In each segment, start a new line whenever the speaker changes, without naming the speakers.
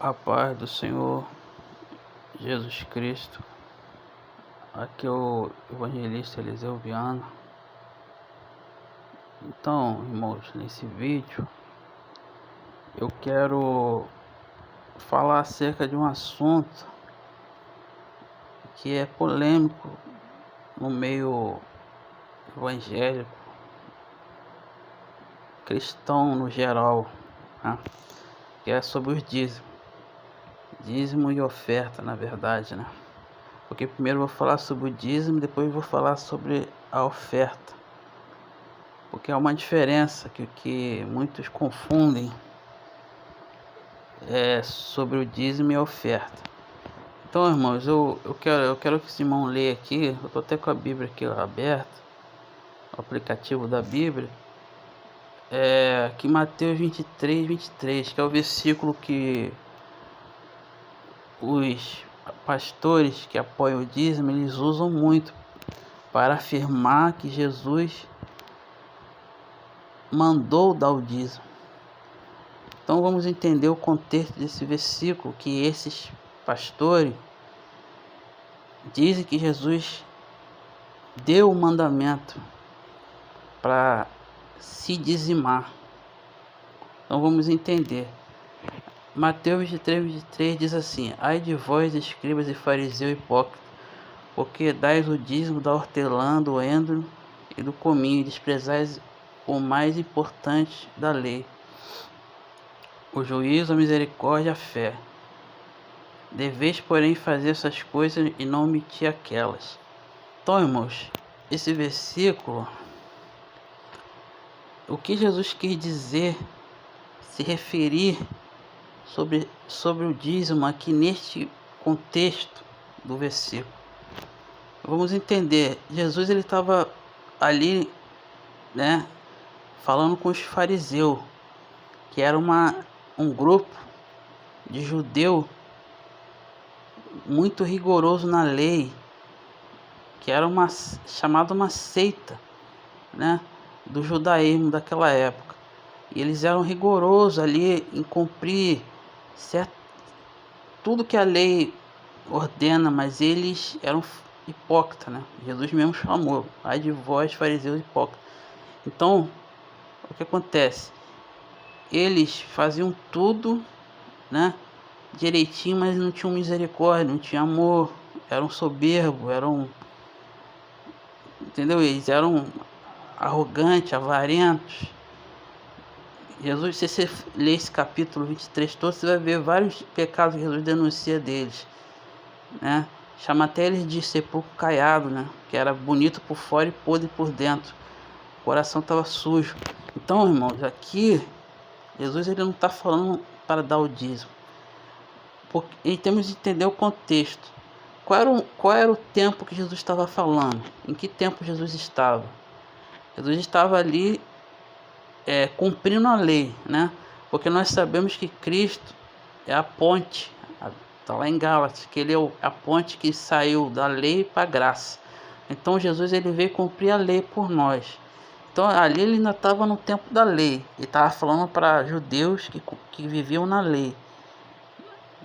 A paz do Senhor Jesus Cristo. Aqui é o evangelista Eliseu Viana. Então, irmãos, nesse vídeo eu quero falar acerca de um assunto que é polêmico no meio evangélico, cristão no geral, né? Que é sobre os dízimo e oferta, na verdade, né? Porque primeiro eu vou falar sobre o dízimo, depois eu vou falar sobre a oferta. Porque há uma diferença que muitos confundem sobre o dízimo e a oferta. Então, irmãos, eu quero que esse irmão leia aqui. Eu estou até com a Bíblia aqui aberta, o aplicativo da Bíblia. Aqui Mateus 23, que é o versículo que os pastores que apoiam o dízimo, eles usam muito para afirmar que Jesus mandou dar o dízimo. Então vamos entender o contexto desse versículo, que esses pastores dizem que Jesus deu o mandamento para se dizimar. Então vamos entender. Mateus 23 diz assim: Ai de vós, escribas e fariseus hipócritas, porque dais o dízimo da hortelã, do endro e do cominho, e desprezais o mais importante da lei, o juízo, a misericórdia e a fé. Deveis, porém, fazer essas coisas e não omitir aquelas. Então, irmãos, esse versículo, o que Jesus quis dizer, se referir sobre o dízimo aqui neste contexto do versículo. Vamos entender, Jesus ele estava ali, né, falando com os fariseus, que era um grupo de judeu muito rigoroso na lei, que era chamada uma seita, né, do judaísmo daquela época. E eles eram rigorosos ali em cumprir tudo que a lei ordena, mas eles eram hipócritas, né? Jesus mesmo chamou: ai de vós, fariseus hipócritas. Então, o que acontece? Eles faziam tudo, né, direitinho, mas não tinham misericórdia, não tinham amor, eram soberbos, entendeu? Eles eram arrogantes, avarentos. Jesus, se você ler esse capítulo 23 todo, você vai ver vários pecados que Jesus denuncia deles, né? Chama até eles de sepulcro caiado, né? Que era bonito por fora e podre por dentro. O coração estava sujo. Então, irmãos, aqui Jesus ele não está falando para dar o dízimo. E temos de entender o contexto. Qual era o tempo que Jesus estava falando? Em que tempo Jesus estava? Jesus estava ali cumprindo a lei, né? Porque nós sabemos que Cristo é a ponte, está lá em Gálatas, que ele é a ponte que saiu da lei para a graça. Então Jesus ele veio cumprir a lei por nós. Então ali ele ainda estava no tempo da lei. Ele estava falando para judeus que viviam na lei,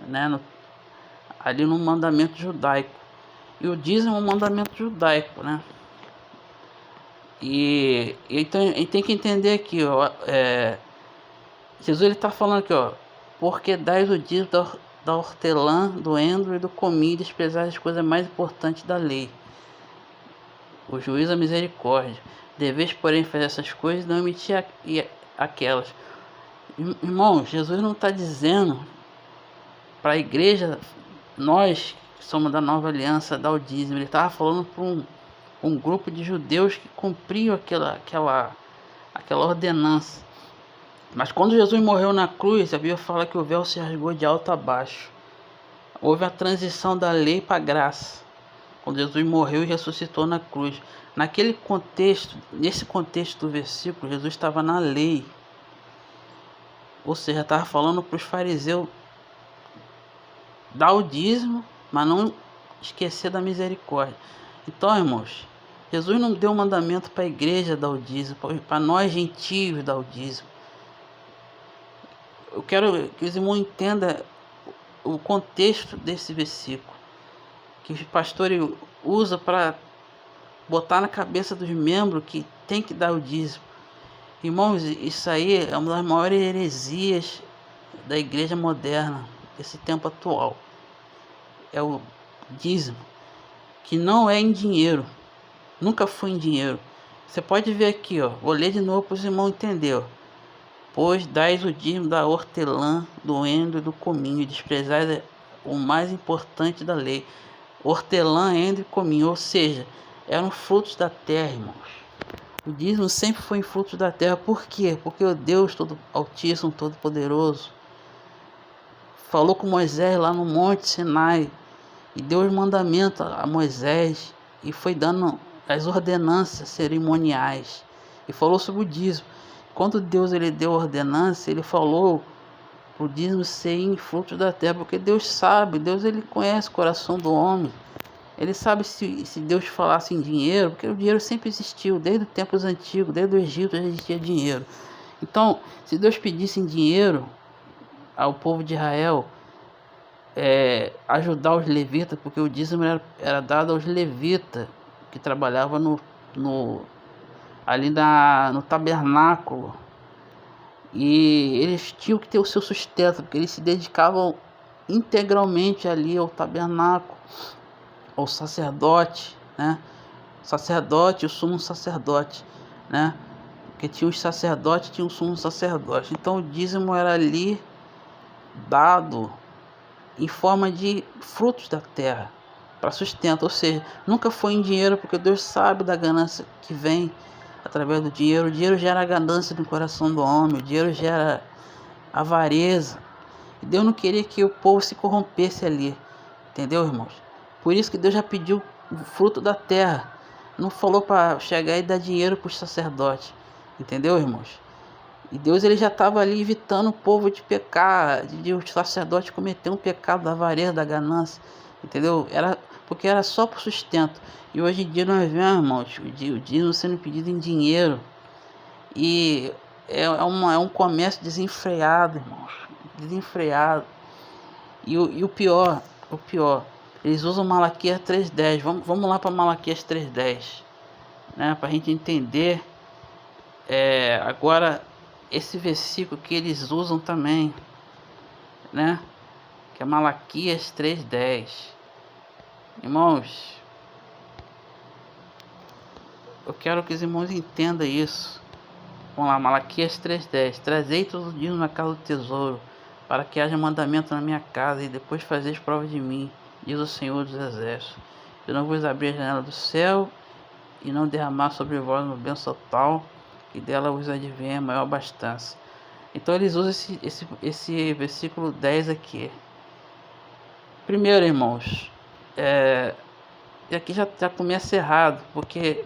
né? Ali no mandamento judaico. E o dízimo é um mandamento judaico, né? E então a gente tem que entender aqui, ó, Jesus ele está falando aqui, ó, porque dais o dízimo da hortelã, do endro e do cominho, e desprezais as coisas mais importantes da lei, o juízo e a misericórdia. Deveis, porém, fazer essas coisas e não omitir aquelas. Irmão, Jesus não está dizendo para a igreja, nós que somos da nova aliança, dar o dízimo. Ele estava falando para um grupo de judeus que cumpriam aquela ordenança. Mas quando Jesus morreu na cruz, a Bíblia fala que o véu se rasgou de alto a baixo. Houve a transição da lei para a graça. Quando Jesus morreu e ressuscitou na cruz. Naquele contexto, nesse contexto do versículo, Jesus estava na lei. Ou seja, estava falando para os fariseus dar o dízimo, mas não esquecer da misericórdia. Então, irmãos, Jesus não deu mandamento para a igreja dar o dízimo, para nós gentios dar o dízimo. Eu quero que os irmãos entendam o contexto desse versículo, que o pastor usa para botar na cabeça dos membros que tem que dar o dízimo. Irmãos, isso aí é uma das maiores heresias da igreja moderna, desse tempo atual. É o dízimo, que não é em dinheiro, nunca foi em dinheiro. Você pode ver aqui, ó, vou ler de novo para os irmãos entenderem. Pois dais o dízimo da hortelã, do endro e do cominho, e desprezais o mais importante da lei, hortelã, endro e cominho, ou seja, eram frutos da terra, irmãos. O dízimo sempre foi em frutos da terra. Por quê? Porque o Deus todo Altíssimo, Todo-Poderoso, falou com Moisés lá no Monte Sinai e deu os mandamentos a Moisés e foi dando as ordenanças cerimoniais e falou sobre o dízimo. Quando Deus ele deu a ordenança, ele falou o dízimo ser em frutos da terra, porque Deus sabe, Deus ele conhece o coração do homem. Ele sabe se Deus falasse em dinheiro, porque o dinheiro sempre existiu, desde os tempos antigos, desde o Egito já existia dinheiro. Então, se Deus pedisse em dinheiro ao povo de Israel, ajudar os levitas, porque o dízimo era dado aos levitas que trabalhavam ali no tabernáculo, e eles tinham que ter o seu sustento, porque eles se dedicavam integralmente ali ao tabernáculo, ao sacerdote, né? Sacerdote, o sumo sacerdote, né? Porque tinha os sacerdotes, tinha o sumo sacerdote. Então o dízimo era ali dado em forma de frutos da terra para sustento, ou seja, nunca foi em dinheiro, porque Deus sabe da ganância que vem através do dinheiro. O dinheiro gera ganância no coração do homem, o dinheiro gera avareza. E Deus não queria que o povo se corrompesse ali, entendeu, irmãos? Por isso que Deus já pediu o fruto da terra, não falou para chegar e dar dinheiro para os sacerdotes, entendeu, irmãos? E Deus ele já estava ali evitando o povo de pecar, de os sacerdotes cometer um pecado da avareza, da ganância, entendeu? Porque era só para sustento. E hoje em dia nós vemos, irmãos, o dízimo sendo pedido em dinheiro. E é um comércio desenfreado, irmãos. Desenfreado. E o pior, eles usam Malaquias 3:10. Vamos lá para Malaquias 3:10, né? Para a gente entender agora esse versículo que eles usam também, né? Que é Malaquias 3:10. Irmãos, eu quero que os irmãos entendam isso. Vamos lá, Malaquias 3:10. Trazei todos os dias na casa do tesouro, para que haja mandamento na minha casa, e depois fazeis prova de mim, diz o Senhor dos Exércitos. Eu não vos abrir a janela do céu, e não derramar sobre vós uma bênção tal, que dela vos advenha maior abastança. Então eles usam esse versículo 10 aqui. Primeiro, irmãos, e aqui já começa errado, porque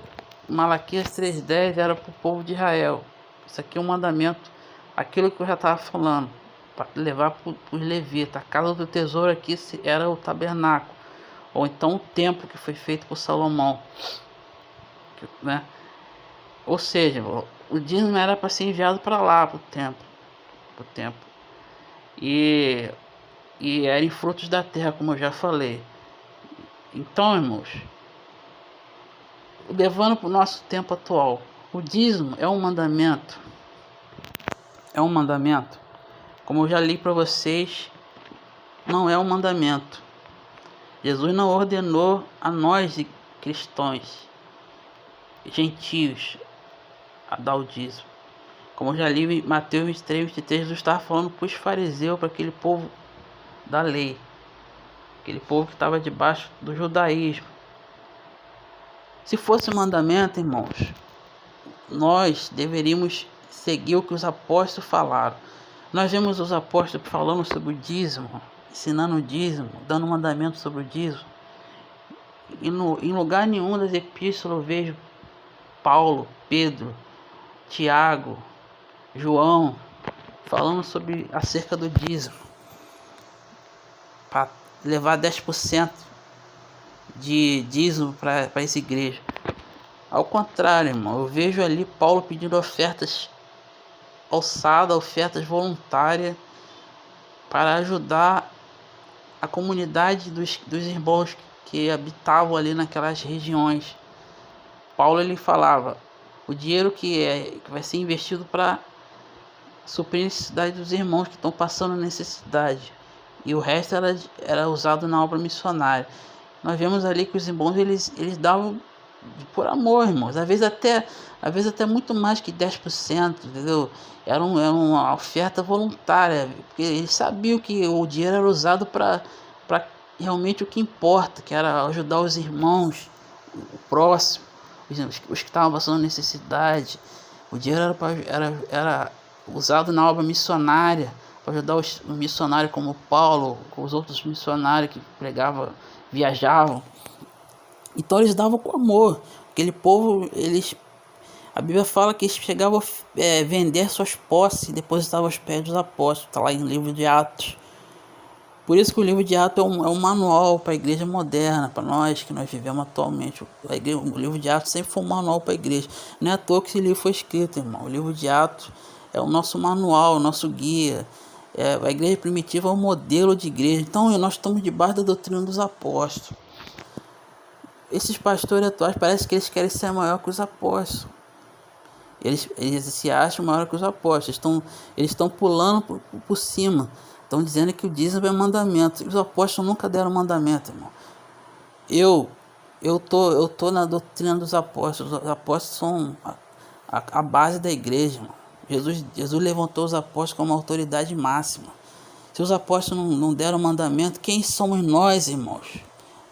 Malaquias 3:10 era para o povo de Israel. Isso aqui é um mandamento, aquilo que eu já estava falando, para levar para os levitas. A casa do tesouro aqui era o tabernáculo, ou então o templo que foi feito por Salomão, né? Ou seja, o dízimo era para ser enviado para lá, para o templo. E era em frutos da terra, como eu já falei. Então, irmãos, levando para o nosso tempo atual, o dízimo é um mandamento. Como eu já li para vocês, não é um mandamento. Jesus não ordenou a nós, cristãos, gentios, a dar o dízimo. Como eu já li em Mateus 23:23, Jesus estava falando para os fariseus, para aquele povo da lei, aquele povo que estava debaixo do judaísmo. Se fosse mandamento, irmãos, nós deveríamos seguir o que os apóstolos falaram. Nós vemos os apóstolos falando sobre o dízimo, ensinando o dízimo, dando mandamento sobre o dízimo. E em lugar nenhum das epístolas eu vejo Paulo, Pedro, Tiago, João falando acerca do dízimo, para levar 10% de dízimo para essa igreja. Ao contrário, irmão, eu vejo ali Paulo pedindo ofertas alçadas, ofertas voluntárias, para ajudar a comunidade dos irmãos que habitavam ali naquelas regiões. Paulo ele falava, o dinheiro que vai ser investido para suprir a necessidade dos irmãos que estão passando necessidade, e o resto era usado na obra missionária. Nós vemos ali que os irmãos eles davam por amor, irmãos, às vezes até muito mais que 10%, entendeu? Era uma oferta voluntária, porque eles sabiam que o dinheiro era usado para realmente o que importa, que era ajudar os irmãos, o próximo, os que estavam passando necessidade. O dinheiro era usado na obra missionária, para ajudar os missionários como Paulo, com os outros missionários que pregavam, viajavam. Então eles davam com amor. Aquele povo, a Bíblia fala que eles chegavam a vender suas posses e depositavam aos pés dos apóstolos. Está lá em livro de Atos. Por isso que o livro de Atos é um manual para a igreja moderna, para nós que nós vivemos atualmente. O livro de Atos sempre foi um manual para a igreja. Não é à toa que esse livro foi escrito, irmão. O livro de Atos é o nosso manual, o nosso guia. A igreja primitiva é um modelo de igreja. Então nós estamos debaixo da doutrina dos apóstolos. Esses pastores atuais parece que eles querem ser maior que os apóstolos. Eles se acham maior que os apóstolos. Eles estão pulando por cima. Estão dizendo que o dízimo é mandamento. Os apóstolos nunca deram mandamento, irmão. Eu tô na doutrina dos apóstolos. Os apóstolos são a base da igreja, irmão. Jesus levantou os apóstolos como autoridade máxima. Se os apóstolos não deram mandamento, quem somos nós, irmãos?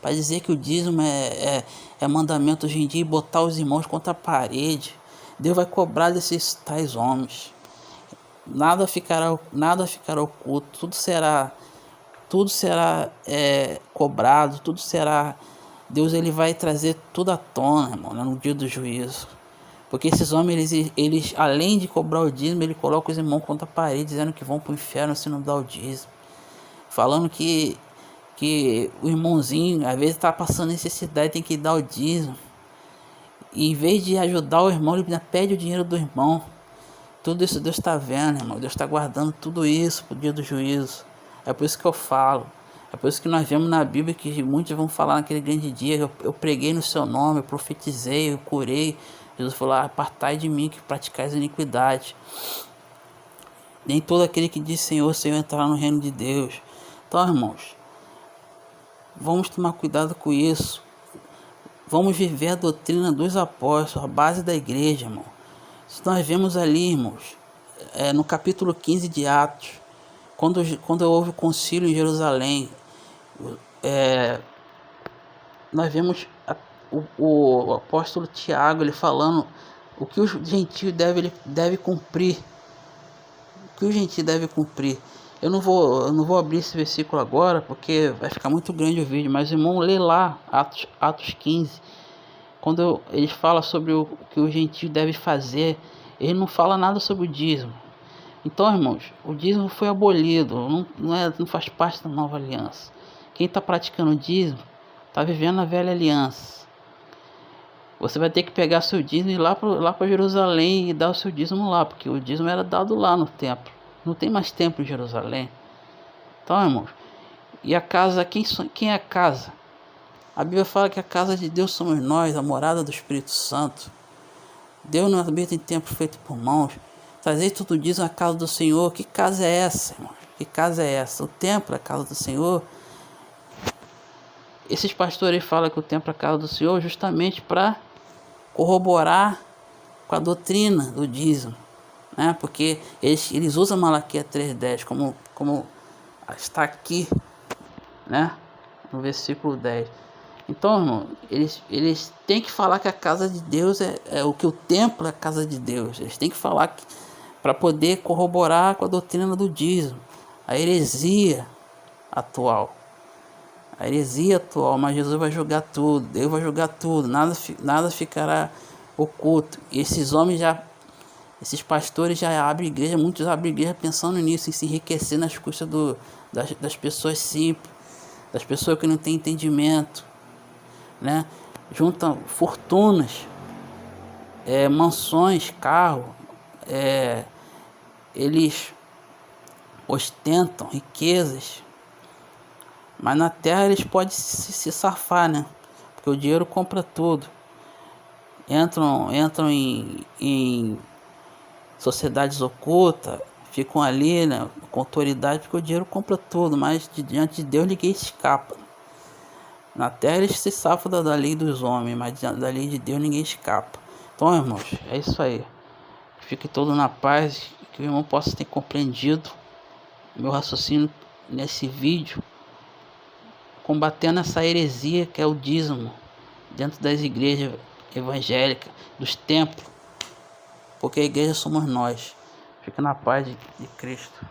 Para dizer que o dízimo é mandamento hoje em dia e botar os irmãos contra a parede. Deus vai cobrar desses tais homens. Nada ficará oculto, tudo será cobrado, tudo será. Deus ele vai trazer tudo à tona, irmão, no dia do juízo. Porque esses homens, eles além de cobrar o dízimo, ele coloca os irmãos contra a parede, dizendo que vão para o inferno se não dá o dízimo. Falando que o irmãozinho, às vezes está passando necessidade, tem que dar o dízimo. E em vez de ajudar o irmão, ele pede o dinheiro do irmão. Tudo isso Deus está vendo, irmão. Deus está guardando tudo isso para o dia do juízo. É por isso que eu falo. É por isso que nós vemos na Bíblia que muitos vão falar naquele grande dia. Eu preguei no seu nome, eu profetizei, eu curei. Jesus falou, apartai de mim que praticais iniquidade. Nem todo aquele que diz Senhor, Senhor entrará no reino de Deus. Então, irmãos, vamos tomar cuidado com isso. Vamos viver a doutrina dos apóstolos, a base da igreja, irmão. Se nós vemos ali, irmãos, no capítulo 15 de Atos, quando houve o concílio em Jerusalém, nós vemos o apóstolo Tiago ele falando o que o gentio deve cumprir. O que o gentio deve cumprir. Eu não vou abrir esse versículo agora, porque vai ficar muito grande o vídeo, mas irmão, lê lá Atos 15. Quando ele fala sobre o que o gentio deve fazer, ele não fala nada sobre o dízimo. Então, irmãos, o dízimo foi abolido, não faz parte da nova aliança. Quem está praticando o dízimo está vivendo a velha aliança. Você vai ter que pegar seu dízimo e ir lá para Jerusalém e dar o seu dízimo lá, porque o dízimo era dado lá no templo. Não tem mais templo em Jerusalém. Então, irmãos, e a casa, quem é a casa? A Bíblia fala que a casa de Deus somos nós, a morada do Espírito Santo. Deus não habita em templo feito por mãos. Trazei tudo dízimo à casa do Senhor. Que casa é essa, irmão? Que casa é essa? O templo é a casa do Senhor. Esses pastores falam que o templo é a casa do Senhor justamente para corroborar com a doutrina do dízimo, né? Porque eles usam Malaquias 3:10 como está aqui, né? No versículo 10. Então, irmão, eles têm que falar que a casa de Deus é o que o templo é a casa de Deus. Eles têm que falar para poder corroborar com a doutrina do dízimo, a heresia atual. Mas Jesus vai julgar tudo, Deus vai julgar tudo, nada ficará oculto. E esses pastores já abrem igreja, muitos abrem igreja pensando nisso, em se enriquecer nas custas das pessoas simples, das pessoas que não têm entendimento, né? Juntam fortunas, mansões, carro, eles ostentam riquezas, Mas na terra eles podem se safar, né? Porque o dinheiro compra tudo. Entram em sociedades ocultas, ficam ali, né, com autoridade, porque o dinheiro compra tudo, mas diante de Deus ninguém escapa. Na terra eles se safam da lei dos homens, mas da lei de Deus ninguém escapa. Então, irmãos, é isso aí. Fique todo na paz, que o irmão possa ter compreendido meu raciocínio nesse vídeo, combatendo essa heresia que é o dízimo dentro das igrejas evangélicas, dos templos, porque a igreja somos nós. Fica na paz de Cristo.